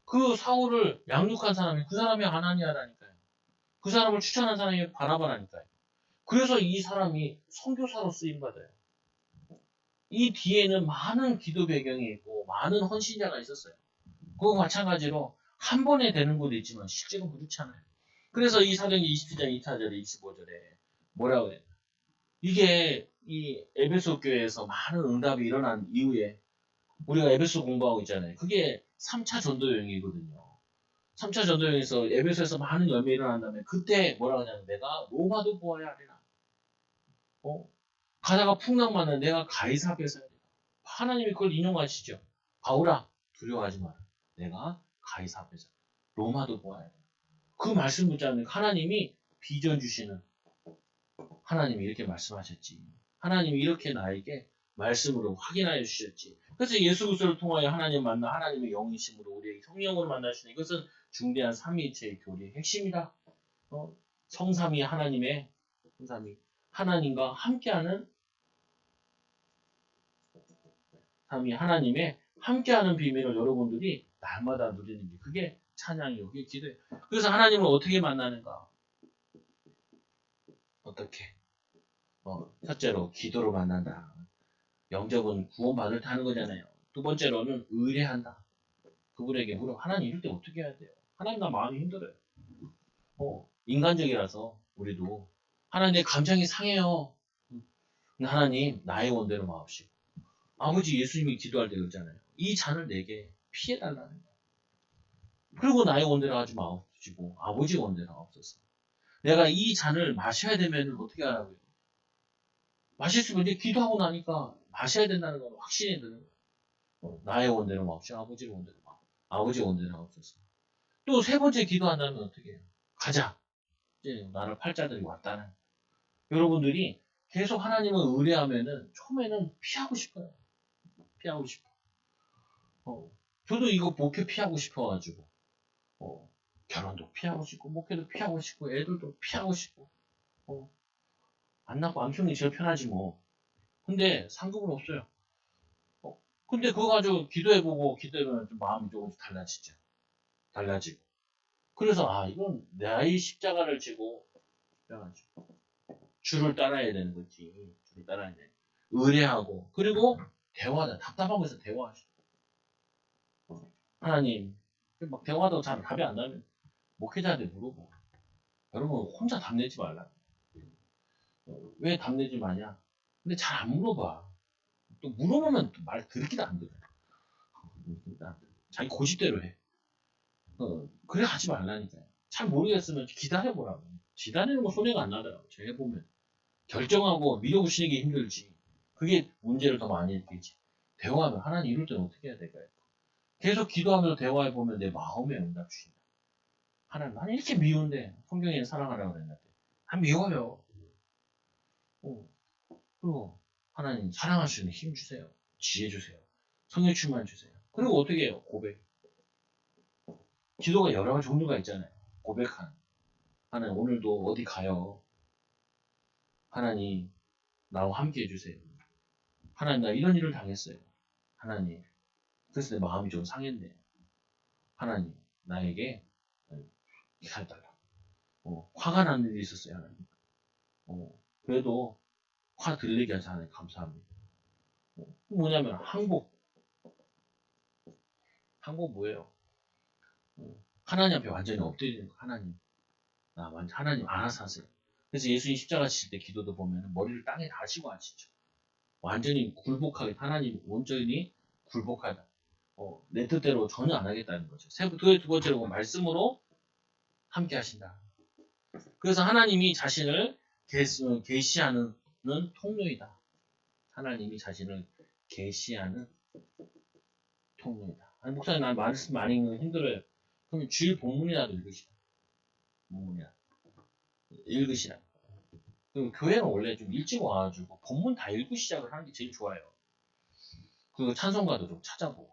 그 사울을 양육한 사람이 그 사람이 아나니아라니까요. 그 사람을 추천한 사람이 바나바라니까요. 그래서 이 사람이 선교사로 쓰임받아요. 이 뒤에는 많은 기도 배경이 있고 많은 헌신자가 있었어요. 그거 마찬가지로 한 번에 되는 것도 있지만 실제로 그렇잖아요. 그래서 이 사도행전 27장 2차절에 25절에 뭐라고 해요? 이게 이 에베소 교회에서 많은 응답이 일어난 이후에 우리가 에베소 공부하고 있잖아요. 그게 3차 전도여행이거든요. 3차 전도여행에서 에베소에서 많은 열매 일어난 다음에 그때 뭐라고 하냐면 내가 로마도 보아야 하리라. 어? 가다가 풍랑 만나 내가 가이사 앞에 서야 되라. 하나님이 그걸 인용하시죠. 바울아 두려워하지 마라. 내가 가이사 앞에 서야 돼. 로마도 보아야 돼. 그 말씀 붙잡는 하나님이 비전 주시는 하나님이 이렇게 말씀하셨지. 하나님이 이렇게 나에게 말씀으로 확인하여 주셨지. 그래서 예수 그리스도를 통하여 하나님 만나 하나님의 영이심으로 우리에게 성령으로 만나시는 이것은 중대한 삼위일체의 교리의 핵심이다. 성삼위 하나님의 성삼위 하나님과 함께하는 삼위 하나님의 함께하는 비밀을 여러분들이 날마다 누리는 게 그게 찬양이고 그게 기도예요. 그래서 하나님을 어떻게 만나는가? 어떻게? 첫째로 기도로 만난다. 영접은 구원받을 때 하는 거잖아요. 두 번째로는 의뢰한다. 그분에게 물어. 하나님 이럴 때 어떻게 해야 돼요? 하나님 나 마음이 힘들어요. 인간적이라서 우리도 하나님 내 감정이 상해요. 근데 하나님 나의 원대로 마옵시고 아버지 예수님이 기도할 때 그러잖아요. 이 잔을 내게 피해달라는 거예요. 그리고 나의 원대로 하지 마옵시고 아버지 원대로 하옵소서. 내가 이 잔을 마셔야 되면 어떻게 하라고요? 마실 수 있는데 기도하고 나니까 마셔야 된다는 건 확신이 드는 거예요. 나의 원대로 마옵시고 아버지의 원대로 마옵시고 아버지 원대로 하옵소서. 또 세 번째 기도한다면 어떻게 해요? 가자. 이제 나를 팔자들이 왔다는. 여러분들이 계속 하나님을 의뢰하면은 처음에는 피하고 싶어요. 피하고 싶어. 저도 이거 목회 피하고 싶어가지고 결혼도 피하고 싶고 목회도 피하고 싶고 애들도 피하고 싶고 안 낳고 안 키우는 게 제일 편하지 뭐. 근데 상급은 없어요. 근데 그거 가지고 기도해보고 기도해보면 좀 마음이 조금씩 달라지죠. 달라지고. 그래서 이건 나의 십자가를 지고 주를 따라야 되는 거지. 주를 따라야 돼. 의뢰하고 그리고 대화다. 답답한 거에서 대화하시고. 하나님 막 대화도 잘 답이 안 나면 목회자한테 물어보. 여러분 혼자 답내지 말라. 왜 답내지 마냐? 근데 잘 안 물어봐. 또 물어보면 말 들기도 안 들어. 자기 고집대로 해. 그래 하지 말라니까요. 잘 모르겠으면 기다려보라고. 기다리는 거 손해가 안 나더라고. 제가 해보면. 결정하고 밀어붙이는 게 힘들지. 그게 문제를 더 많이 일으키지. 대화하면 하나님 이럴 때는 어떻게 해야 될까요? 계속 기도하면서 대화해보면 내 마음에 응답 주신다. 하나님 나는 이렇게 미운데 성경에 사랑하라고 그랬는데 미워요. 그리고 하나님 사랑할 수 있는 힘 주세요. 지혜 주세요. 성령충만 주세요. 그리고 어떻게 해요? 고백. 기도가 여러 가지 종류가 있잖아요. 고백하는. 하나님 오늘도 어디 가요. 하나님 나와 함께 해주세요. 하나님 나 이런 일을 당했어요. 하나님 그래서 내 마음이 좀 상했네요. 하나님 나에게 해달라. 화가 나는 일이 있었어요. 하나님. 그래도 화 들리게 하셔서 하나님 감사합니다. 뭐냐면 항복. 항복 뭐예요? 하나님 앞에 완전히 엎드리는 거. 하나님 하나님 알아서 하세요. 그래서 예수님 십자가 지실 때 기도도 보면 머리를 땅에 다시고 하시죠. 완전히 굴복하게 하나님 온전히 굴복하다. 내 뜻대로 전혀 안 하겠다는 거죠. 두 번째로 말씀으로 함께 하신다. 그래서 하나님이 자신을 계시하는 통로이다. 하나님이 자신을 계시하는 통로이다. 아니, 목사님 난 말씀 많이 읽는 거 힘들어요. 그럼 주일 본문이라도 읽으시라. 본문이라 읽으시라. 교회는 원래 좀 일찍 와가지고 본문 다 읽고 시작을 하는 게 제일 좋아요. 그리고 찬송가도 좀 찾아보고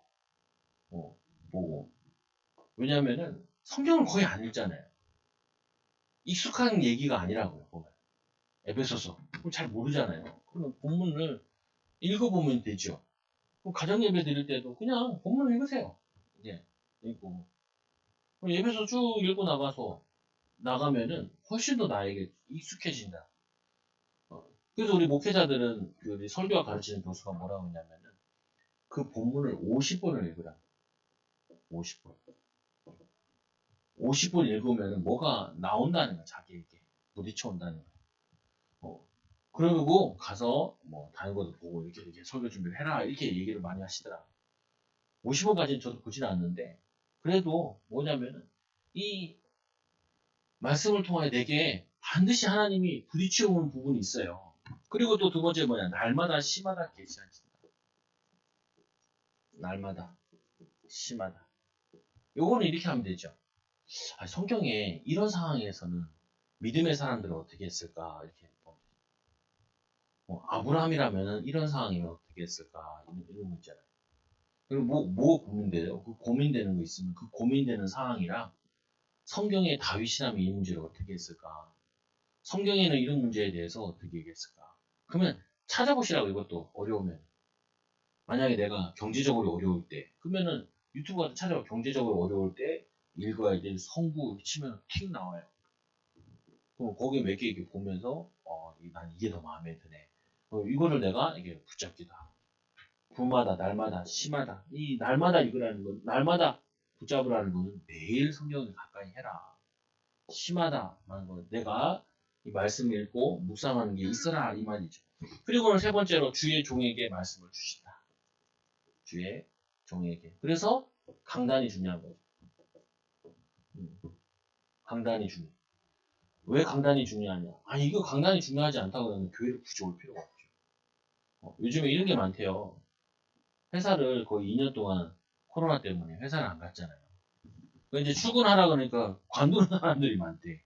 보고. 왜냐면은 성경을 거의 안 읽잖아요. 익숙한 얘기가 아니라고요. 보면 에베소서 잘 모르잖아요. 그러면 본문을 읽어보면 되죠. 가정 예배 드릴 때도 그냥 본문 읽으세요. 이제 읽고 예배소 쭉 읽고 나가면은 훨씬 더 나에게 익숙해진다. 그래서 우리 목회자들은 우리 설교와 가르치는 교수가 뭐라고 했냐면은 그 본문을 50번을 읽으라. 50번. 50번 읽으면 뭐가 나온다는 거야. 자기에게. 부딪혀 온다는 거야. 그러고 가서 다른 것도 보고 이렇게 설교 준비를 해라. 이렇게 얘기를 많이 하시더라. 50번까지는 저도 보진 않는데 그래도 뭐냐면은 이 말씀을 통하여 내게 반드시 하나님이 부딪혀 오는 부분이 있어요. 그리고 또 두 번째 뭐냐. 날마다 시마다 계시하신다. 날마다 시마다. 요거는 이렇게 하면 되죠. 성경에 이런 상황에서는 믿음의 사람들은 어떻게 했을까? 이렇게 아브라함이라면 이런 상황이면 어떻게 했을까? 이런 거 있잖아요. 그리고 뭐 고민돼요? 그 고민되는 거 있으면 그 고민되는 상황이랑 성경에 다윗이라면 이 문제를 어떻게 했을까? 성경에는 이런 문제에 대해서 어떻게 얘기했을까? 그러면 찾아보시라고 이것도 어려우면. 만약에 내가 경제적으로 어려울 때, 그러면은 유튜브 같은 찾아봐. 경제적으로 어려울 때 읽어야 될 성구 치면 틱 나와요. 그럼 거기에 몇 개 이렇게 보면서, 난 이게 더 마음에 드네. 이거를 내가 이게 붙잡기도 하고. 부마다, 날마다, 시마다. 이 날마다 읽으라는 건, 날마다 붙잡으라는 거는 매일 성경을 가까이 해라. 심하다 하는 거 내가 이 말씀을 읽고 묵상하는 게 있어라 이 말이죠. 그리고는 세 번째로 주의 종에게 말씀을 주신다. 주의 종에게. 그래서 강단이 중요한 거죠. 강단이 중요해. 왜 강단이 중요하냐? 이거 강단이 중요하지 않다고 하면 교회를 굳이 올 필요가 없죠. 요즘에 이런 게 많대요. 회사를 거의 2년 동안 코로나 때문에 회사를 안 갔잖아요. 이제 출근하라 그러니까 관두는 사람들이 많대.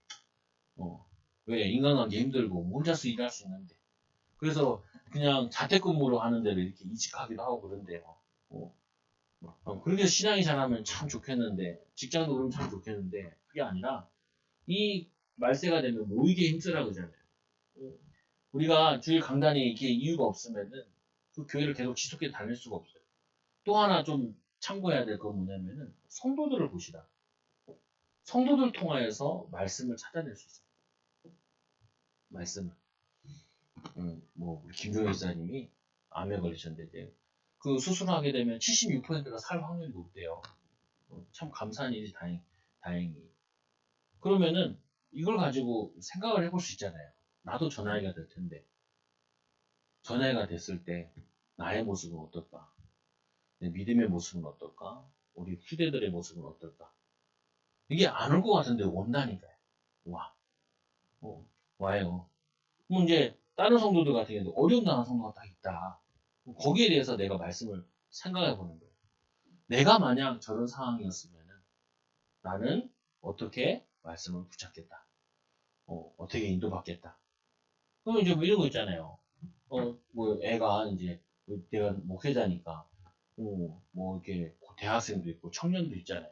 왜? 인간관계 힘들고 혼자서 일할 수 있는데. 그래서 그냥 자택근무로 하는 데를 이렇게 이직하기도 하고 그런데요. 그렇게 신앙이 잘하면 참 좋겠는데 직장도 그러면 참 좋겠는데 그게 아니라 이 말세가 되면 모이게 힘쓰라 그러잖아요. 우리가 주일 강단이 이렇게 이유가 없으면은 그 교회를 계속 지속해 다닐 수가 없어요. 또 하나 좀 참고해야 될 건 뭐냐면은 성도들을 보시라. 성도들 통하여서 말씀을 찾아낼 수 있어요. 말씀을. 우리 김종현 기사님이 암에 걸리셨는데 그 수술하게 되면 76%가 살 확률이 높대요. 참 감사한 일이 다행히. 그러면은 이걸 가지고 생각을 해볼 수 있잖아요. 나도 저 나이가 될 텐데 저 나이가 됐을 때 나의 모습은 어떨까? 내 믿음의 모습은 어떨까? 우리 후대들의 모습은 어떨까? 이게 안 올 것 같은데 온다니까요. 와, 와요. 그럼 이제 다른 성도들 같은 경우도 어려운 나라는 성도가 딱 있다. 거기에 대해서 내가 말씀을 생각해 보는 거예요. 내가 만약 저런 상황이었으면 나는 어떻게 말씀을 붙잡겠다. 어떻게 인도받겠다. 그럼 이제 뭐 이런 거 있잖아요. 애가 이제 내가 목회자니까 뭐 이렇게 대학생도 있고 청년도 있잖아요.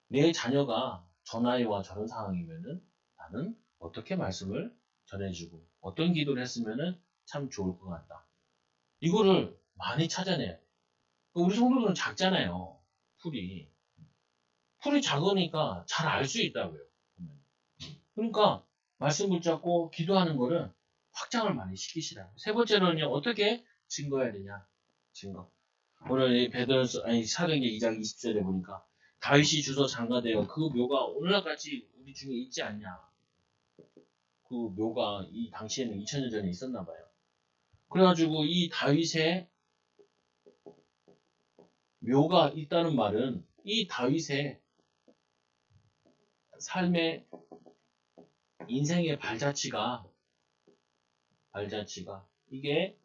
내 자녀가 저 나이와 저런 상황이면은 나는 어떻게 말씀을 전해주고 어떤 기도를 했으면은 참 좋을 것 같다. 이거를 많이 찾아내야 돼. 우리 성도들은 작잖아요. 풀이. 풀이 작으니까 잘 알 수 있다고요. 그러니까 말씀 붙잡고 기도하는 거를 확장을 많이 시키시라고. 세 번째로는요. 어떻게 증거해야 되냐. 증거. 오늘 이 베드로서 아니 사도행전 2장 20절에 보니까 다윗이 주서 장가되어 그 묘가 오늘날까지 우리 중에 있지 않냐. 그 묘가 이 당시에는 2000년 전에 있었나 봐요. 그래가지고 이 다윗의 묘가 있다는 말은 이 다윗의 삶의 인생의 발자취가 이게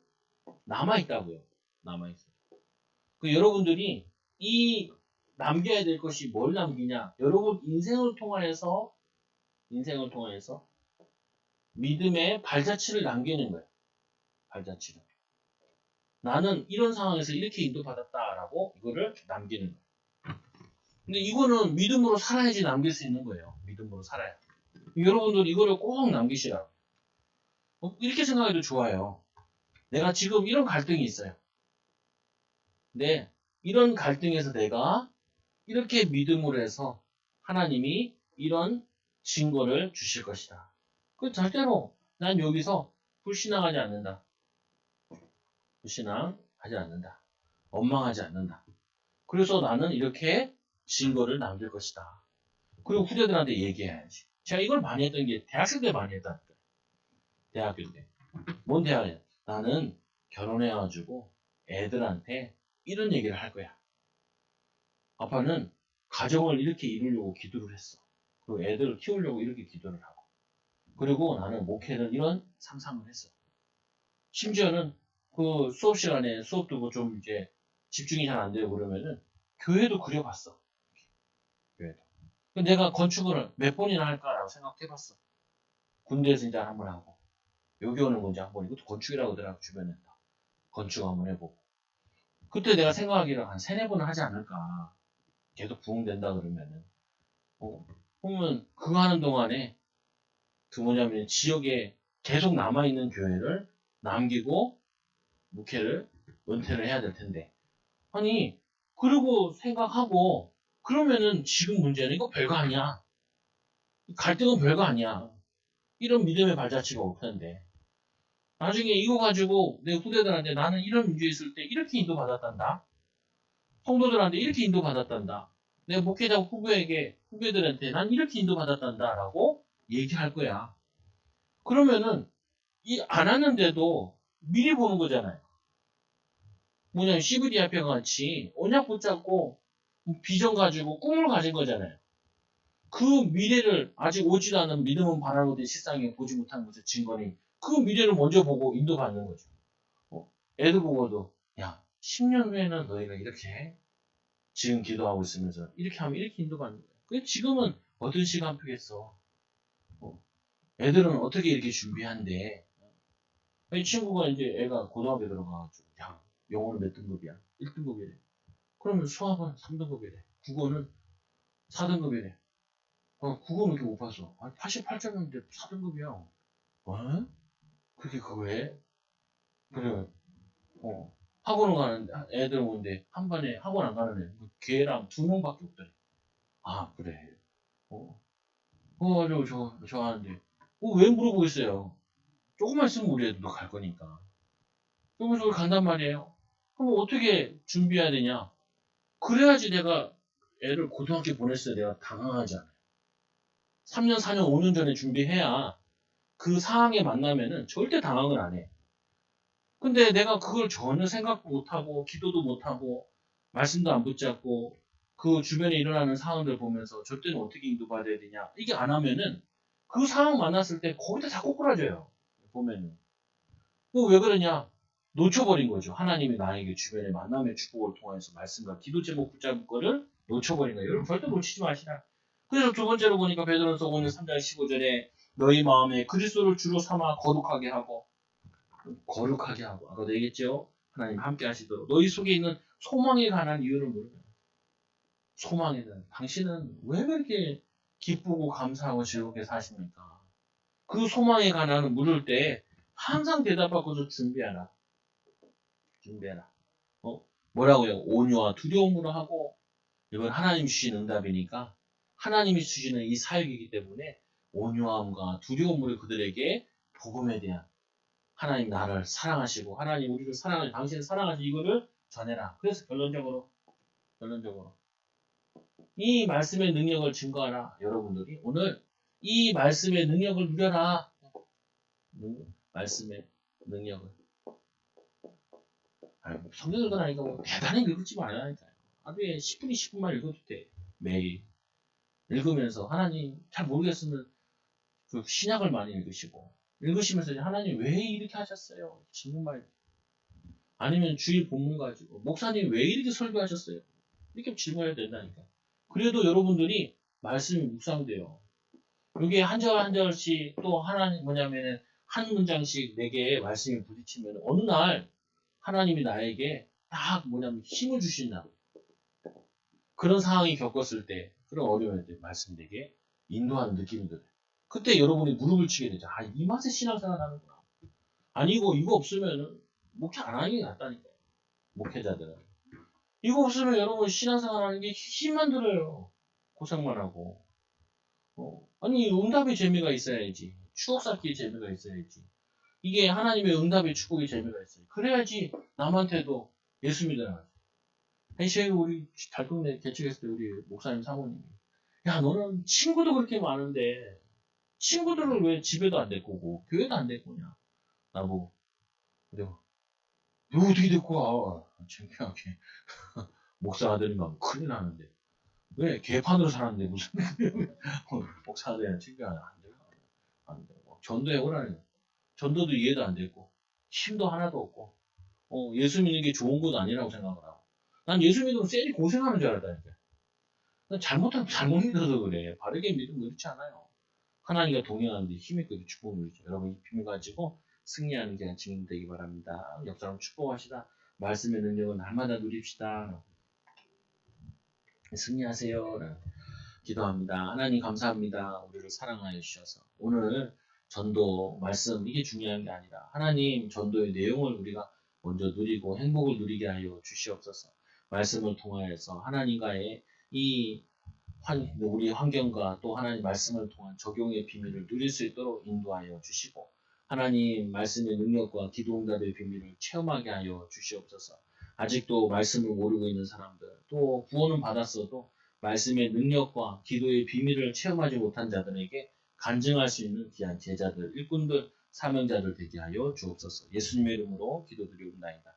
남아있다고요. 남아있어요. 그 여러분들이 이 남겨야 될 것이 뭘 남기냐? 여러분 인생을 통해서 믿음의 발자취를 남기는 거예요. 발자취를. 나는 이런 상황에서 이렇게 인도받았다라고 이거를 남기는 거예요. 근데 이거는 믿음으로 살아야지 남길 수 있는 거예요. 믿음으로 살아야. 여러분들 이거를 꼭 남기시라고. 이렇게 생각해도 좋아요. 내가 지금 이런 갈등이 있어요. 근데 이런 갈등에서 내가 이렇게 믿음으로 해서 하나님이 이런 증거를 주실 것이다. 그 절대로 난 여기서 불신앙하지 않는다. 불신앙하지 않는다. 원망하지 않는다. 그래서 나는 이렇게 증거를 남길 것이다. 그리고 후대들한테 얘기해야지. 제가 이걸 많이 했던 게 대학생 때 많이 했다니까. 대학교 때. 뭔 대학이야? 나는 결혼해가지고 애들한테 이런 얘기를 할 거야. 아빠는 가정을 이렇게 이루려고 기도를 했어. 그리고 애들을 키우려고 이렇게 기도를 하고. 그리고 나는 목회를 이런 상상을 했어. 심지어는 그 수업 시간에 수업 두고 좀 이제 집중이 잘 안 되고 그러면은 교회도 그려봤어. 교회도. 내가 건축을 몇 번이나 할까라고 생각해봤어. 군대에서 이제 한번 하고 여기 오는 건 이제 한번 이것도 건축이라고 하더라고 주변에 건축 한번 해보고 그때 내가 생각하기를 한 3-4번은 하지 않을까 계속 부흥된다 그러면은 그러면 그거 하는 동안에 그 뭐냐면 지역에 계속 남아있는 교회를 남기고 목회를 은퇴를 해야 될 텐데 아니 그러고 생각하고 그러면은 지금 문제는 이거 별거 아니야 갈등은 별거 아니야 이런 믿음의 발자취가 없는데 나중에 이거 가지고 내 후대들한테 나는 이런 문제 있을 때 이렇게 인도받았단다 성도들한테 이렇게 인도받았단다 내 목회자 후배들한테 난 이렇게 인도받았단다 라고 얘기할 거야 그러면은 이 안 하는데도 미리 보는 거잖아요. 뭐냐면 CVD 앞에 같이 언약 붙잡고 비전 가지고 꿈을 가진 거잖아요. 그 미래를 아직 오지도 않은 믿음은 바라노되 실상에 보지 못한 것의 증거니 그 미래를 먼저 보고 인도받는 거죠. 애들 보고도 야 10년 후에는 너희가 이렇게 지금 기도하고 있으면서 이렇게 하면 이렇게 인도받는 거야. 근데 지금은 어떤 시간표겠어. 애들은 어떻게 이렇게 준비한대. 이 친구가 이제 애가 고등학교 들어가가지고 야 영어는 몇 등급이야? 1등급이래. 그러면 수학은 3등급이래. 국어는 4등급이래. 국어는 이렇게 못 봤어. 88점인데 4등급이야. 어? 그게 그거에? 그래. 학원을 가는데 애들 오는데 한 반에 학원 안 가는 애 걔랑 2명밖에 없더래. 아 그래. 가지고 저 하는데 왜 물어보고 있어요? 조금만 있으면 우리 애들도 갈 거니까. 그러면서 간단 말이에요. 그럼 어떻게 준비해야 되냐? 그래야지 내가 애를 고등학교 보냈을 때 내가 당황하지 않아요. 3년, 4년, 5년 전에 준비해야 그 상황에 만나면은 절대 당황을 안 해. 근데 내가 그걸 전혀 생각도 못하고, 기도도 못하고, 말씀도 안 붙잡고, 그 주변에 일어나는 상황들 보면서 저 때는 어떻게 인도받아야 되냐. 이게 안 하면은 그 상황 만났을 때 거기다 다 꼬꾸라져요. 보면은. 왜 그러냐? 놓쳐버린 거죠. 하나님이 나에게 주변에 만남의 축복을 통해서 말씀과 기도 제목 붙잡을 거를 놓쳐버린 거예요. 여러분 절대 놓치지 마시라. 그래서 두 번째로 보니까 베드로서 오늘 3장 15절에 너희 마음에 그리스도를 주로 삼아 거룩하게 하고 아까도 얘기했죠. 하나님 함께 하시도록 너희 속에 있는 소망에 관한 이유를 물으면 소망에 대한 당신은 왜 그렇게 기쁘고 감사하고 즐겁게 사십니까? 그 소망에 관한 물을 때 항상 대답하고서 준비하라. 준비하라. 뭐라고요? 온유와 두려움으로 하고 이건 하나님 주신 응답이니까 하나님이 주시는 이 사역이기 때문에 온유함과 두려움으로 그들에게 복음에 대한 하나님 나를 사랑하시고 하나님 우리를 사랑하시고 당신을 사랑하시고 이거를 전해라. 그래서 결론적으로 이 말씀의 능력을 증거하라. 여러분들이 오늘 이 말씀의 능력을 누려라. 말씀의 능력을. 성경 읽으라니까 뭐 대단히 읽지 말라니까요. 하루에 10분이 10분만 읽어도 돼. 매일. 읽으면서 하나님 잘 모르겠으면 그 신약을 많이 읽으시면서 하나님 왜 이렇게 하셨어요? 질문말. 아니면 주일 본문 가지고 목사님 왜 이렇게 설교하셨어요? 이렇게 질문해야 된다니까. 그래도 여러분들이 말씀이 묵상돼요. 여기에 한 절 한 절씩 또 하나님 뭐냐면은 한 문장씩 내게 말씀이 부딪히면 어느 날 하나님이 나에게 딱 뭐냐면 힘을 주신다. 그런 상황이 겪었을 때 그런 어려움일 때 말씀 되게 인도하는 느낌이 들어요. 그때 여러분이 무릎을 치게 되죠. 아, 이 맛에 신앙생활 하는구나. 아니고 이거 없으면 목회 안 하는 게 낫다니까요. 목회자들은. 이거 없으면 여러분 신앙생활 하는 게 힘만 들어요. 고생만 하고. 아니 응답의 재미가 있어야지. 추억 쌓기의 재미가 있어야지. 이게 하나님의 응답의 축복의 재미가 있어요. 그래야지 남한테도 예수 믿어라. 사실 우리 달동네 개척했을 때 우리 목사님 사모님이 야 너는 친구도 그렇게 많은데 친구들을 왜 집에도 안 데리고 오고 교회도 안 데리고 오냐 나보고 그래요. 너 어떻게 데리고 와 창피하게 목사 아들이면 큰일 나는데 왜 개판으로 살았는데 무슨 목사 아들이랑 친구가 안 돼요. 안 돼. 전도해 오라니 전도도 이해도 안 됐고 힘도 하나도 없고 예수 믿는 게 좋은 것도 아니라고 생각을 하고 난 예수 믿으면 쎄리 고생하는 줄 알았다니까. 잘못하면 잘못 믿어서 그래. 바르게 믿으면 그렇지 않아요. 하나님과 동행하는데 힘이 있고 축복을 누리죠. 여러분 이 비밀 가지고 승리하는 게 증인 되기 바랍니다. 역사람 축복하시다. 말씀의 능력은 날마다 누립시다. 승리하세요. 기도합니다. 하나님 감사합니다. 우리를 사랑하여 주셔서 오늘 전도 말씀 이게 중요한 게 아니라 하나님 전도의 내용을 우리가 먼저 누리고 행복을 누리게 하여 주시옵소서. 말씀을 통하여서 하나님과의 이 우리 환경과 또 하나님 말씀을 통한 적용의 비밀을 누릴 수 있도록 인도하여 주시고 하나님 말씀의 능력과 기도응답의 비밀을 체험하게 하여 주시옵소서. 아직도 말씀을 모르고 있는 사람들 또 구원은 받았어도 말씀의 능력과 기도의 비밀을 체험하지 못한 자들에게 간증할 수 있는 귀한 제자들, 일꾼들, 사명자들 되게 하여 주옵소서. 예수님의 이름으로 기도드리옵나이다.